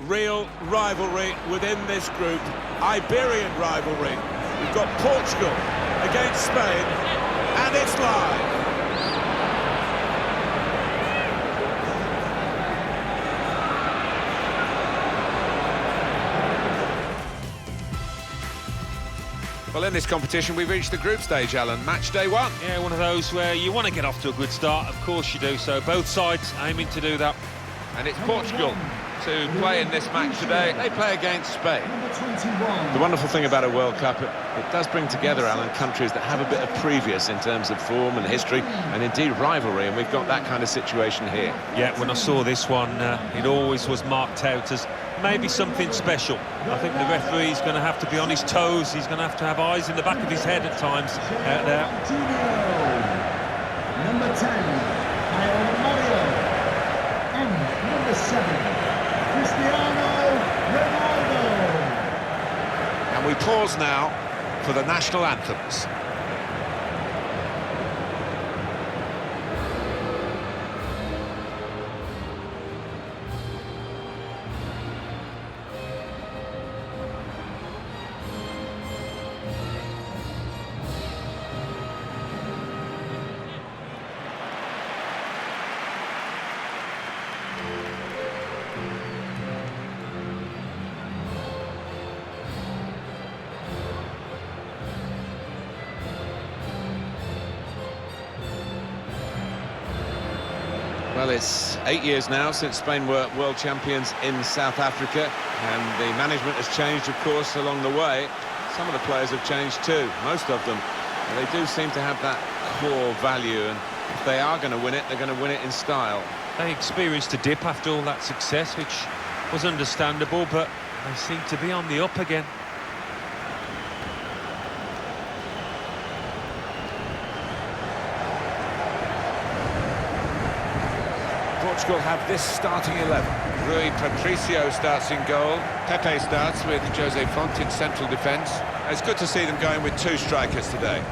Real rivalry within this group, Iberian rivalry. We've got Portugal against Spain, and it's live. Well, in this competition, we've reached the group stage, Alan. Match day one. Yeah, one of those where you want to get off to a good start. Of course you do so. Both sides aiming to do that. And it's Portugal to play in this match today. They play against Spain. The wonderful thing about a World Cup, it does bring together, Alan, countries that have a bit of previous in terms of form and history, and indeed rivalry, and we've got that kind of situation here. Yeah, when I saw this one, it always was marked out as maybe something special. I think the referee's going to have to be on his toes. He's going to have eyes in the back of his head at times out there. Number 10, Mario. And number 7, Cristiano Ronaldo. And we pause now for the national anthems. Well, it's 8 years now since Spain were world champions in South Africa, and the management has changed, of course, along the way. Some of the players have changed too, most of them. And they do seem to have that core value, and if they are going to win it, they're going to win it in style. They experienced a dip after all that success, which was understandable, but they seem to be on the up again. Portugal have this starting 11. Rui Patricio starts in goal. Pepe starts with Jose Font in central defence. It's good to see them going with two strikers today.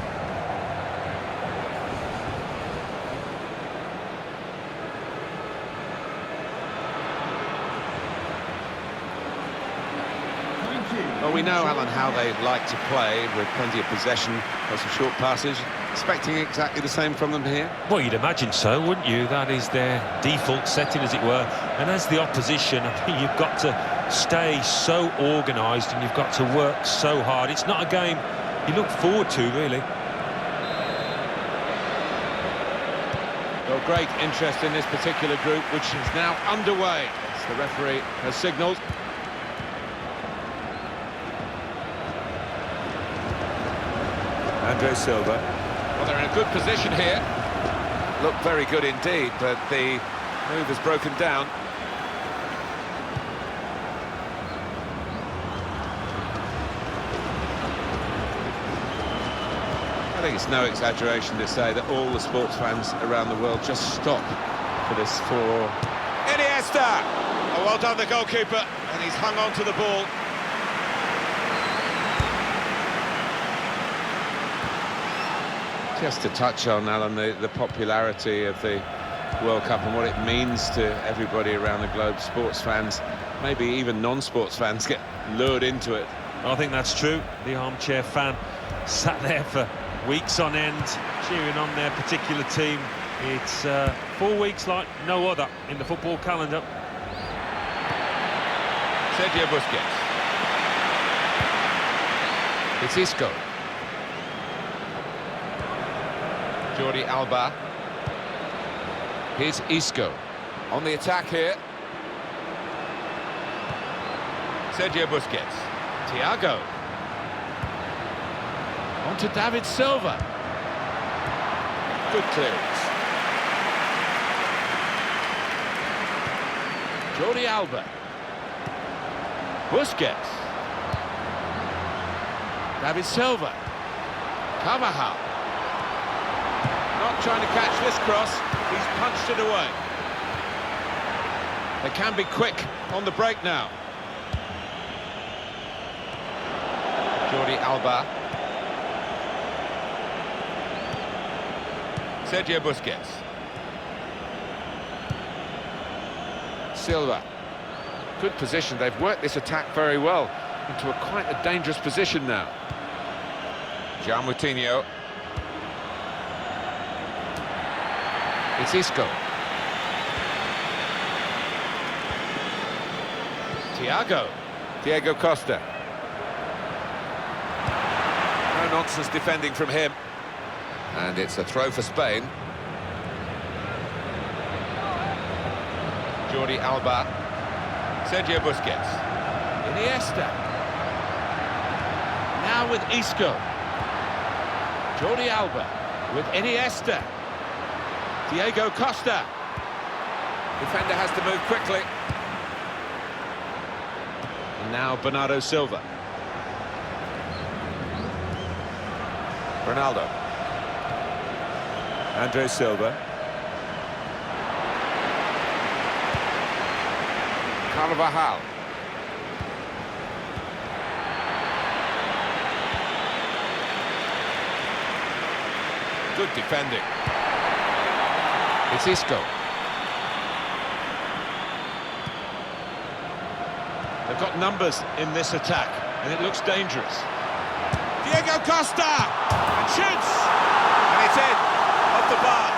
Well, we know, Alan, how they like to play, with plenty of possession, lots of short passes. Expecting exactly the same from them here? Well, you'd imagine so, wouldn't you? That is their default setting, as it were. And as the opposition, I think you've got to stay so organised and you've got to work so hard. It's not a game you look forward to, really. Well, great interest in this particular group, which is now underway, as the referee has signalled. Andre Silva. Well, they're in a good position here. Look very good indeed, but the move has broken down. I think it's no exaggeration to say that all the sports fans around the world just stop for this for Iniesta! Oh, well done, the goalkeeper, and he's hung on to the ball. Just to touch on, Alan, the popularity of the World Cup and what it means to everybody around the globe. Sports fans, maybe even non-sports fans, get lured into it. I think that's true. The armchair fan sat there for weeks on end, cheering on their particular team. It's 4 weeks like no other in the football calendar. Sergio Busquets. It's Isco. Jordi Alba. Here's Isco on the attack here. Sergio Busquets. Thiago. On to David Silva. Good clearance. Jordi Alba. Busquets. David Silva. Carvajal. Not trying to catch this cross, he's punched it away. They can be quick on the break now. Jordi Alba. Sergio Busquets. Silva. Good position. They've worked this attack very well into quite a dangerous position now. João Moutinho. It's Isco. Diego Costa. No nonsense defending from him. And it's a throw for Spain. Jordi Alba. Sergio Busquets. Iniesta. Now with Isco. Jordi Alba with Iniesta. Diego Costa. Defender has to move quickly. And now Bernardo Silva. Ronaldo. Andre Silva. Carvajal. Good defending. It's Isco. They've got numbers in this attack, and it looks dangerous. Diego Costa! And shoots! And it's in, off the bar.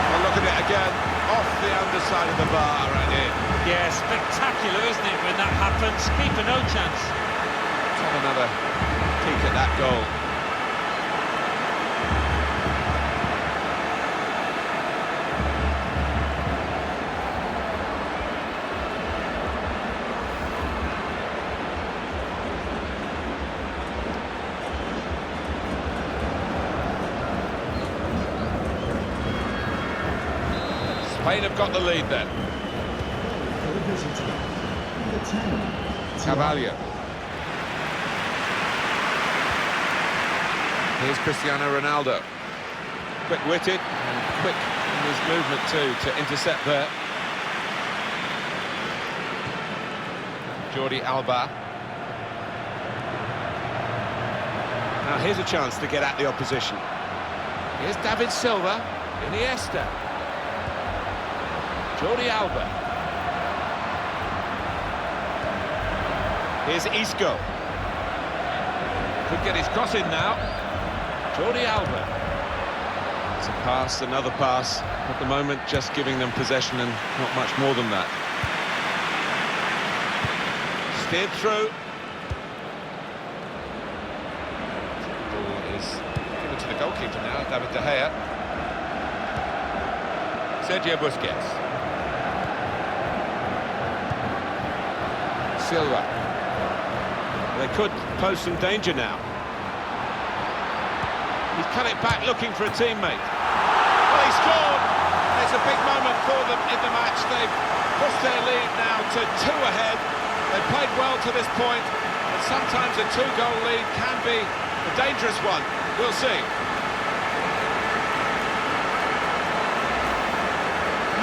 Well, look at it again, off the underside of the bar and in. Yeah, spectacular, isn't it, when that happens? Keeper no chance. Let's have another peek at that goal. Spain have got the lead then. Carvalho. Here's Cristiano Ronaldo. Quick-witted and quick in his movement too to intercept there. Jordi Alba. Now here's a chance to get at the opposition. Here's David Silva. Iniesta. Jordi Alba. Here's Isco. Could get his cross in now. Jordi Alba. It's a pass, another pass. At the moment, just giving them possession and not much more than that. Steered through. Ball is given to the goalkeeper now, David De Gea. Sergio Busquets. Silva. They could pose some danger now. He's cut it back looking for a teammate. Well, he scored! It's a big moment for them in the match. They've pushed their lead now to 2 ahead. They've played well to this point, but sometimes a 2-goal lead can be a dangerous one. We'll see.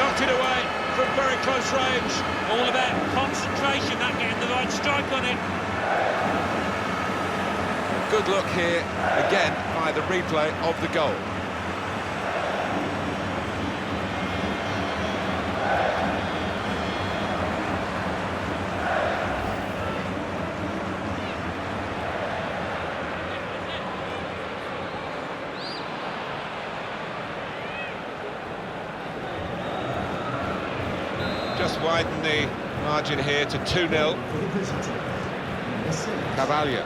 Knocked it away from very close range. All about concentration, that getting the right strike on it. Good look here, again, by the replay of the goal. Just widen the margin here to 2-0. Carvalho.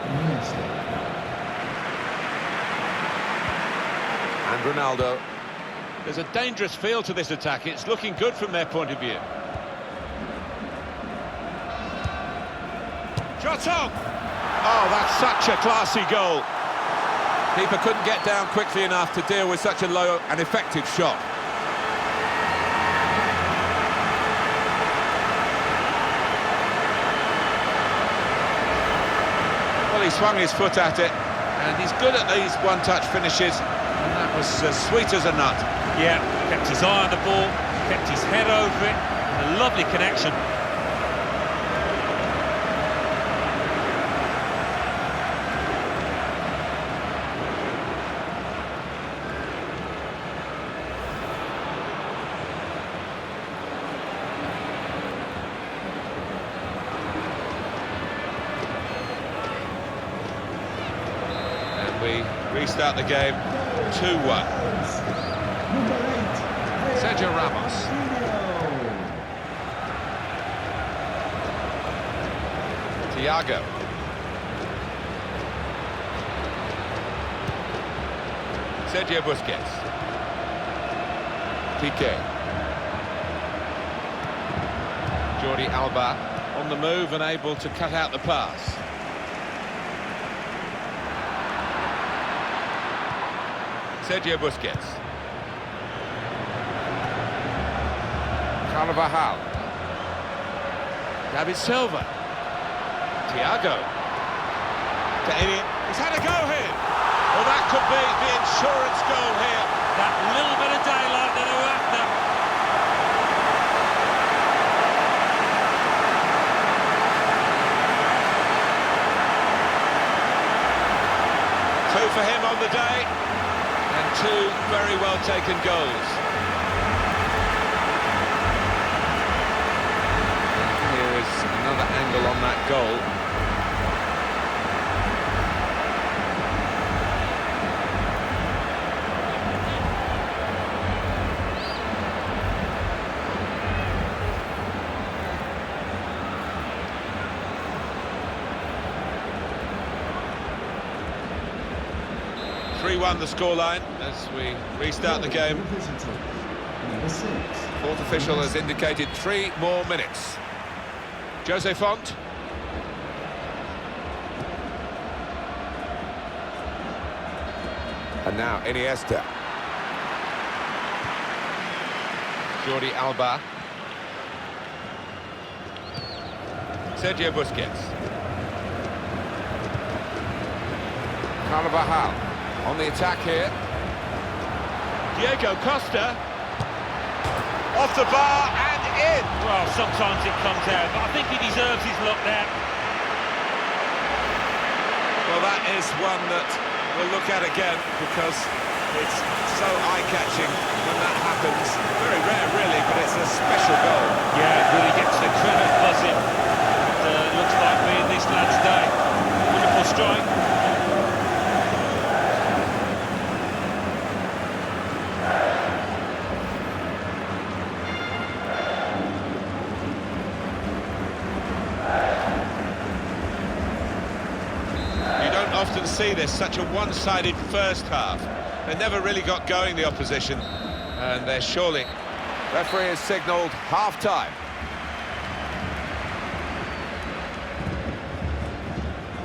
And Ronaldo. There's a dangerous feel to this attack. It's looking good from their point of view. Shot on! Oh, that's such a classy goal. Keeper couldn't get down quickly enough to deal with such a low and effective shot. he swung his foot at it, and he's good at these one-touch finishes, and that was as sweet as a nut. Yeah, kept his eye on the ball, kept his head over it, and a lovely connection. We restart the game 2-1. Number 8. Sergio Ramos. Thiago. Sergio Busquets. Piqué. Jordi Alba. On the move and able to cut out the pass. Sergio Busquets. Carvajal. David Silva. Thiago. He's had a go here. Well, that could be the insurance goal here. That little bit of daylight that they were after. Two for him on the day. And two very well taken goals. Here is another angle on that goal. 3-1 the scoreline as we restart the game. Number 6. Fourth official has indicated 3 more minutes. Jose Font. And now Iniesta. Jordi Alba. Sergio Busquets. Carvajal on the attack here. Diego Costa. Off the bar and in. Well, sometimes it comes out, but I think he deserves his look there. Well, that is one that we'll look at again because it's so eye-catching when that happens. Very rare, really, but it's a special goal. Yeah, it really gets the crowd buzzing. Looks like being this lad's day. Wonderful strike. Often see this, such a one-sided first half. They never really got going, the opposition, and they're surely... Referee has signalled half-time.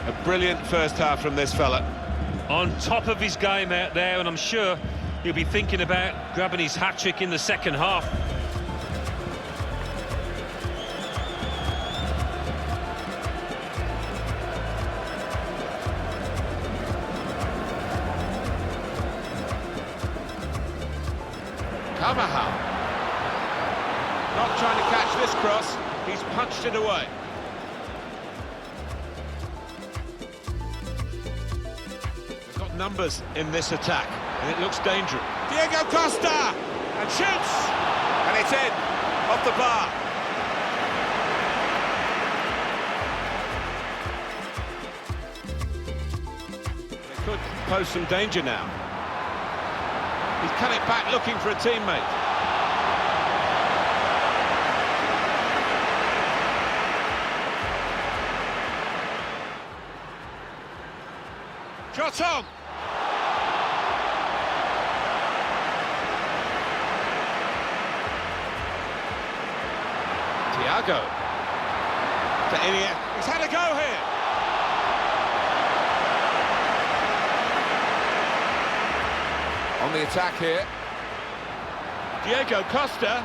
A brilliant first half from this fella. On top of his game out there, and I'm sure he'll be thinking about grabbing his hat-trick in the second half. Carvajal. Not trying to catch this cross, he's punched it away. We've got numbers in this attack, and it looks dangerous. Diego Costa! And shoots! And it's in, off the bar. It could pose some danger now. He's cut it back looking for a teammate. Shot on! Thiago. To Iniesta. He's had a go here! On the attack here. Diego Costa.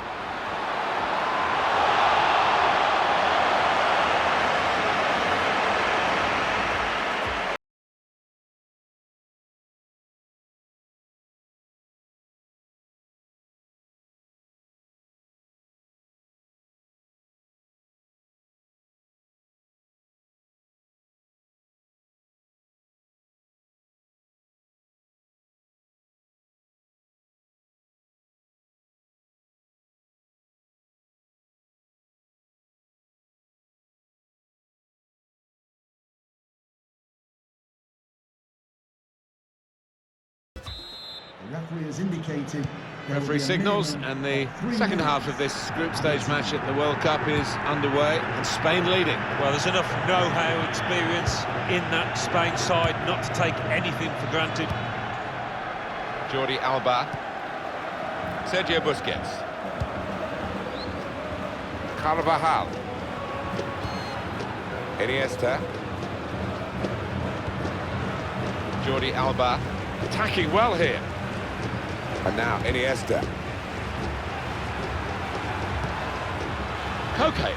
referee has indicated. there will Referee be a signals, minimum and the of 3 second minutes. half of this group stage match at the World Cup is underway, and Spain leading. Well, there's enough know-how, experience in that Spain side not to take anything for granted. Jordi Alba. Sergio Busquets. Carvajal. Iniesta. Jordi Alba. Attacking well here. And now Iniesta. Koke.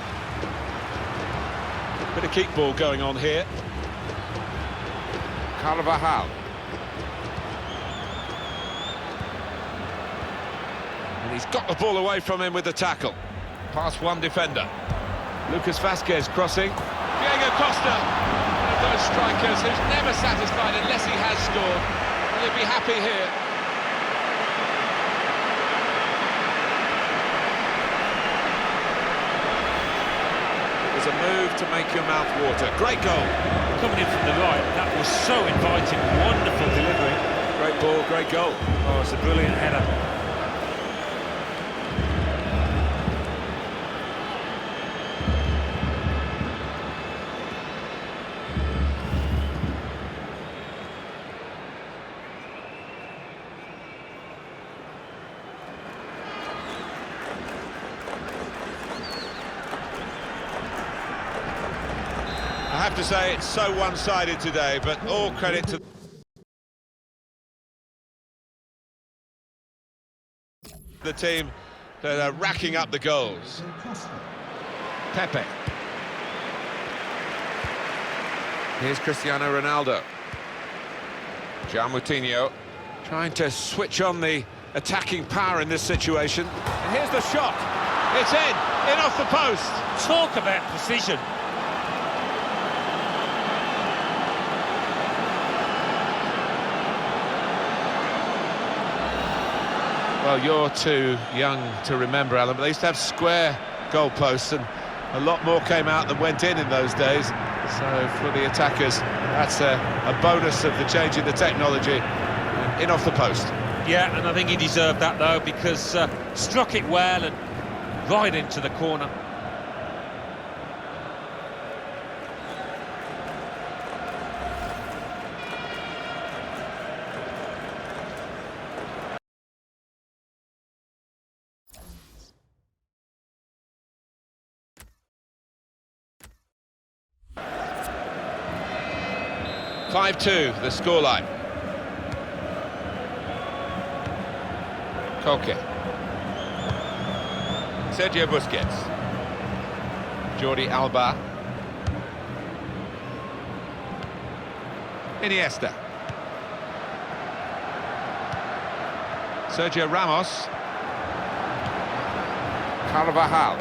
Bit of keep ball going on here. Carvajal. And he's got the ball away from him with the tackle. Past one defender. Lucas Vazquez crossing. Diego Costa. One of those strikers who's never satisfied unless he has scored. Will he be happy here? It was a move to make your mouth water. Great goal. Coming in from the right, that was so inviting, wonderful delivery. Great ball, great goal. Oh, it's a brilliant header. I have to say it's so one-sided today, but all credit to the team that are racking up the goals. Costa. Pepe. Here's Cristiano Ronaldo. João Moutinho Trying to switch on the attacking power in this situation. And here's the shot. It's in off the post. Talk about precision. Well, you're too young to remember, Alan, but they used to have square goalposts, and a lot more came out than went in those days. So for the attackers, that's a bonus of the change in the technology. In off the post. Yeah, and I think he deserved that, though, because struck it well and right into the corner. (5-2) the scoreline. Koke. Sergio Busquets. Jordi Alba. Iniesta. Sergio Ramos. Carvajal.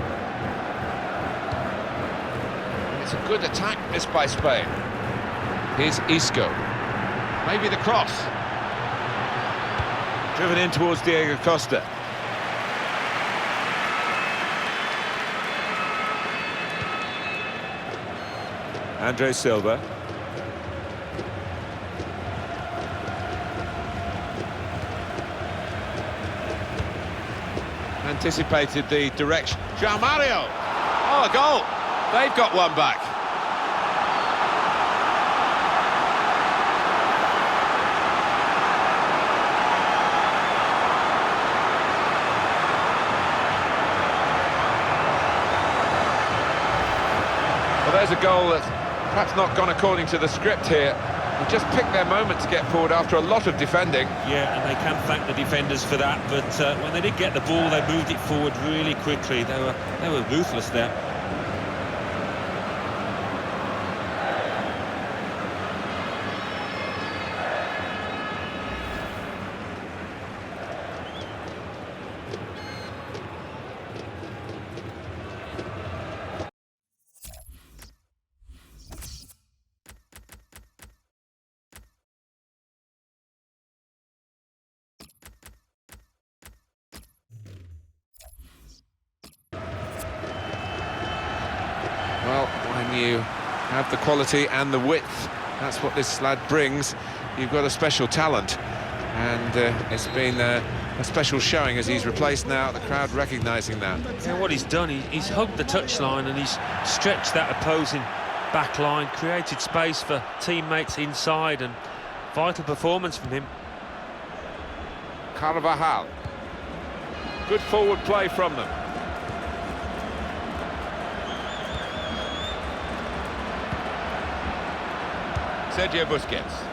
It's a good attack, this by Spain. Here's Isco. Maybe the cross. Driven in towards Diego Costa. Andre Silva. Anticipated the direction. João Mario! Oh, a goal! They've got one back. Well, there's a goal that's perhaps not gone according to the script here. They just picked their moment to get forward after a lot of defending. Yeah, and they can thank the defenders for that, but when they did get the ball, they moved it forward really quickly. They were ruthless there. Well, when you have the quality and the width, that's what this lad brings. You've got a special talent. And it's been a special showing as he's replaced now, the crowd recognising that. Yeah, what he's done, he's hugged the touchline and he's stretched that opposing back line, created space for teammates inside, and vital performance from him. Carvajal. Good forward play from them. Sergio Busquets.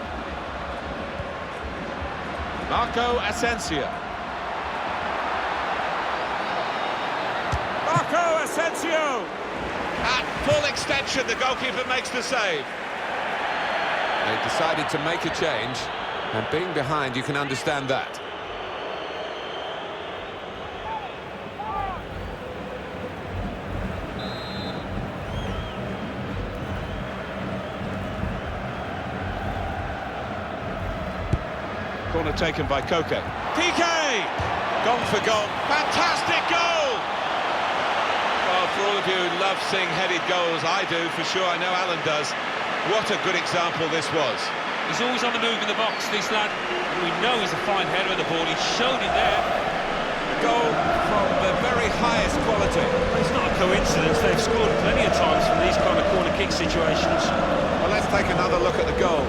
Marco Asensio. Marco Asensio! At full extension, the goalkeeper makes the save. They decided to make a change, and being behind, you can understand that. Corner taken by Koke. PK! Gone for goal. Fantastic goal! Well, for all of you who love seeing headed goals, I do, for sure. I know Alan does. What a good example this was. He's always on the move in the box, this lad. We know he's a fine header of the ball. He showed it there. A goal from the very highest quality. It's not a coincidence. They've scored plenty of times from these kind of corner kick situations. Well, let's take another look at the goal.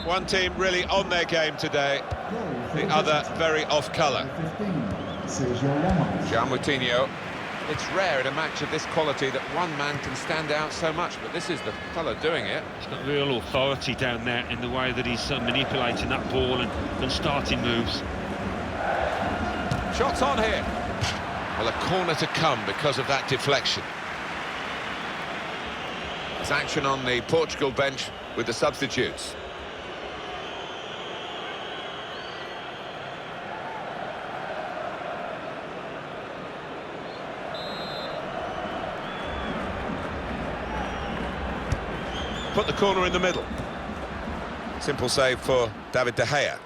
1 team really on their game today, the other very off colour. Jean Moutinho. It's rare in a match of this quality that one man can stand out so much, but this is the fellow doing it. He's got real authority down there in the way that he's manipulating that ball and starting moves. Shots on here. Well, a corner to come because of that deflection. There's action on the Portugal bench with the substitutes. Put the corner in the middle. Simple save for David De Gea.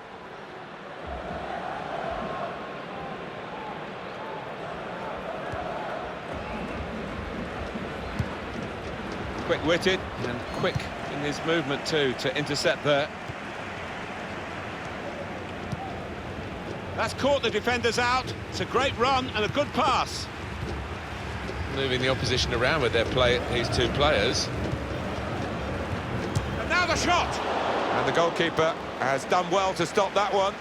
Quick-witted and quick in his movement too to intercept there. That's caught the defenders out. It's a great run and a good pass. Moving the opposition around with their play, these two players. Now the shot! And the goalkeeper has done well to stop that one.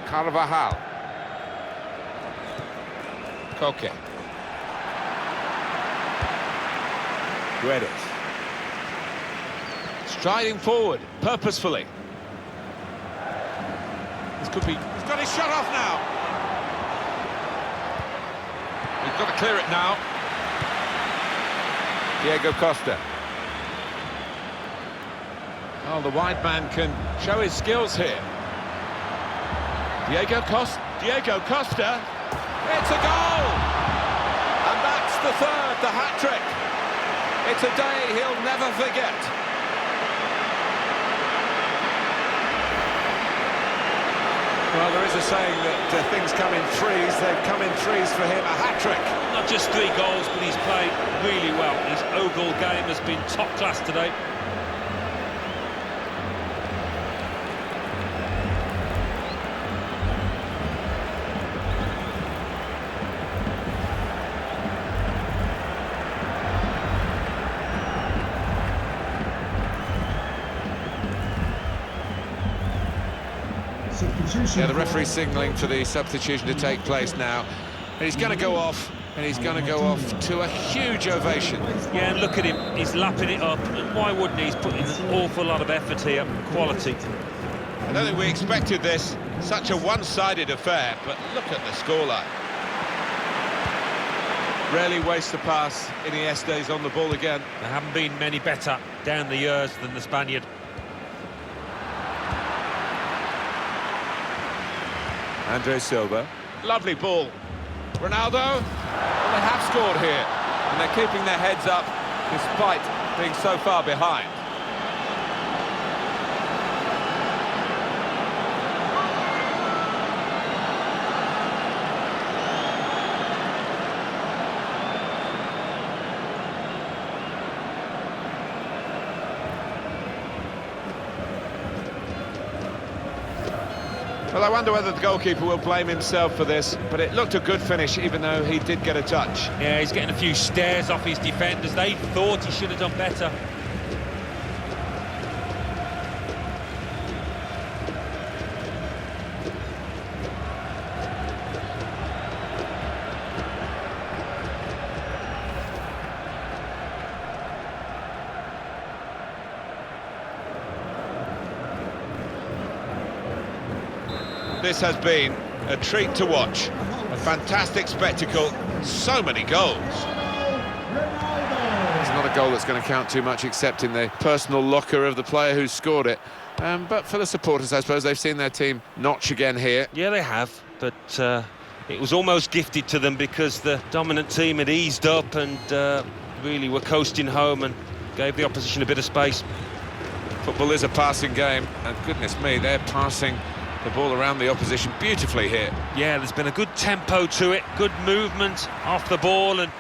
Carvajal. Koke. Guedes. Striding forward, purposefully. This could be... He's got his shot off now. He's got to clear it now. Diego Costa. Oh, the wide man can show his skills here. Diego Costa. It's a goal! And that's the third, the hat-trick. It's a day he'll never forget. Well, there is a saying that things come in threes. They've come in threes for him, a hat-trick. Not just 3 goals, but he's played really well. His overall game has been top class today. Yeah, the referee's signalling for the substitution to take place now. And he's going to go off, and he's going to go off to a huge ovation. Yeah, and look at him, he's lapping it up. And why wouldn't he? He's putting an awful lot of effort here, quality. I don't think we expected this, such a one-sided affair, but look at the scoreline. Rarely wastes a pass. Iniesta's on the ball again. There haven't been many better down the years than the Spaniard. Andre Silva. Lovely ball. Ronaldo. Well, they have scored here. And they're keeping their heads up despite being so far behind. Well, I wonder whether the goalkeeper will blame himself for this, but it looked a good finish, even though he did get a touch. Yeah, he's getting a few stares off his defenders. They thought he should have done better. This has been a treat to watch. A fantastic spectacle. So many goals. It's not a goal that's going to count too much, except in the personal locker of the player who scored it. But for the supporters, I suppose, they've seen their team notch again here. Yeah, they have, but it was almost gifted to them because the dominant team had eased up and really were coasting home and gave the opposition a bit of space. Football is a passing game, and goodness me, they're passing the ball around the opposition beautifully here. Yeah, there's been a good tempo to it, good movement off the ball, and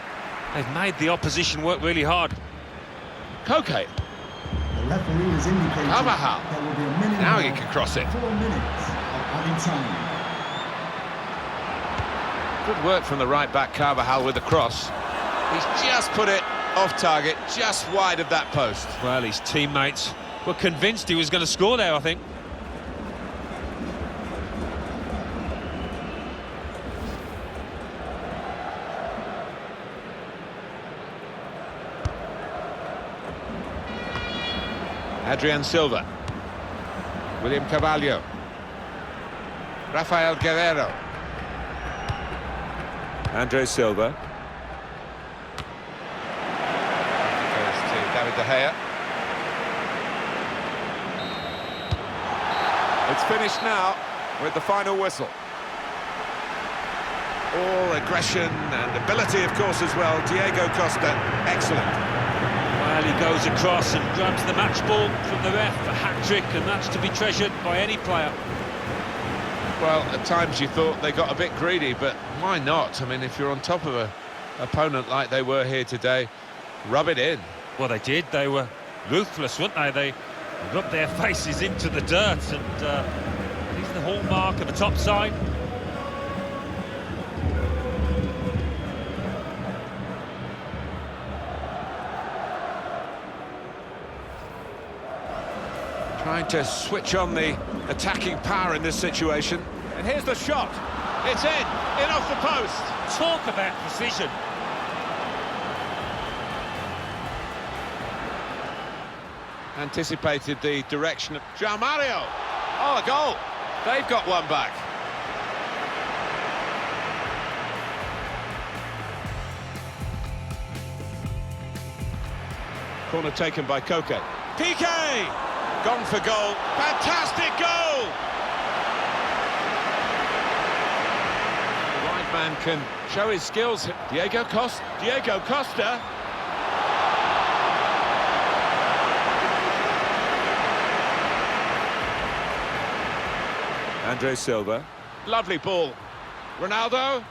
they've made the opposition work really hard. Koke. The referee has indicated Carvajal. there will be a minute Now more, he can cross it. 4 minutes of added time. Good work from the right-back Carvajal with the cross. He's just put it off target, just wide of that post. Well, his teammates were convinced he was going to score there, I think. Adrian Silva. William Carvalho. Rafael Guerrero. Andre Silva. Goes to David De Gea. It's finished now with the final whistle. All aggression and ability, of course, as well. Diego Costa, excellent. Well, he goes across and grabs the match ball from the ref, a hat-trick, and that's to be treasured by any player. Well, at times you thought they got a bit greedy, but why not? I mean, if you're on top of an opponent like they were here today, rub it in. Well, they did. They were ruthless, weren't they? They rubbed their faces into the dirt, and he's the hallmark of a top side. Trying to switch on the attacking power in this situation. And here's the shot. It's in off the post. Talk about precision. Anticipated the direction of João Mario. Oh, a goal. They've got one back. Corner taken by Koke. PK! Gone for goal. Fantastic goal! The right man can show his skills. Diego Costa. Andre Silva. Lovely ball. Ronaldo.